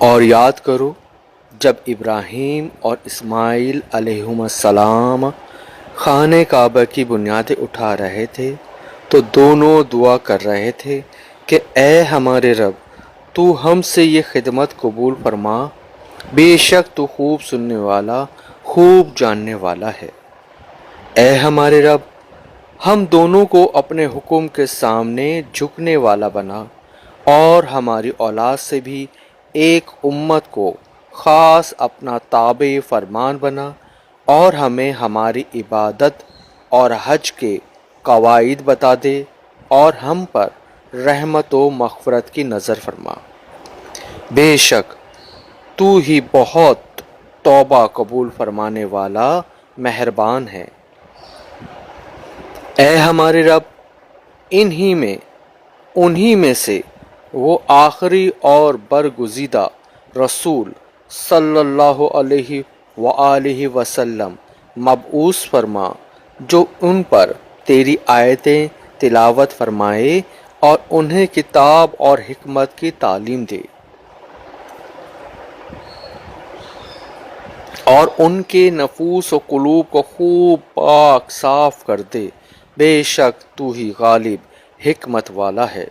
اور یاد کرو جب ابراہیم اور اسماعیل علیہم السلام خانہ کعبہ کی بنیادیں اٹھا رہے تھے تو دونوں دعا کر رہے تھے کہ اے ہمارے رب تو ہم سے یہ خدمت قبول فرما، بے شک تو خوب سننے والا خوب جاننے والا ہے۔ اے ہمارے رب ہم دونوں کو اپنے حکم کے سامنے جھکنے والا بنا، اور ہماری اولاد سے بھی ایک امت کو خاص اپنا تابع فرمان بنا، اور ہمیں ہماری عبادت اور حج کے قواعد بتا دے، اور ہم پر رحمت و مغفرت کی نظر فرما۔ بے شک تو ہی بہت توبہ قبول فرمانے والا مہربان ہے۔ اے ہمارے رب انہی میں سے وہ آخری اور برگزیدہ رسول صلی اللہ علیہ وآلہ وسلم مبعوث فرما جو ان پر تیری آیتیں تلاوت فرمائے اور انہیں کتاب اور حکمت کی تعلیم دے، اور ان کے نفوس و قلوب کو خوب پاک صاف کر دے۔ بے شک تو ہی غالب حکمت والا ہے۔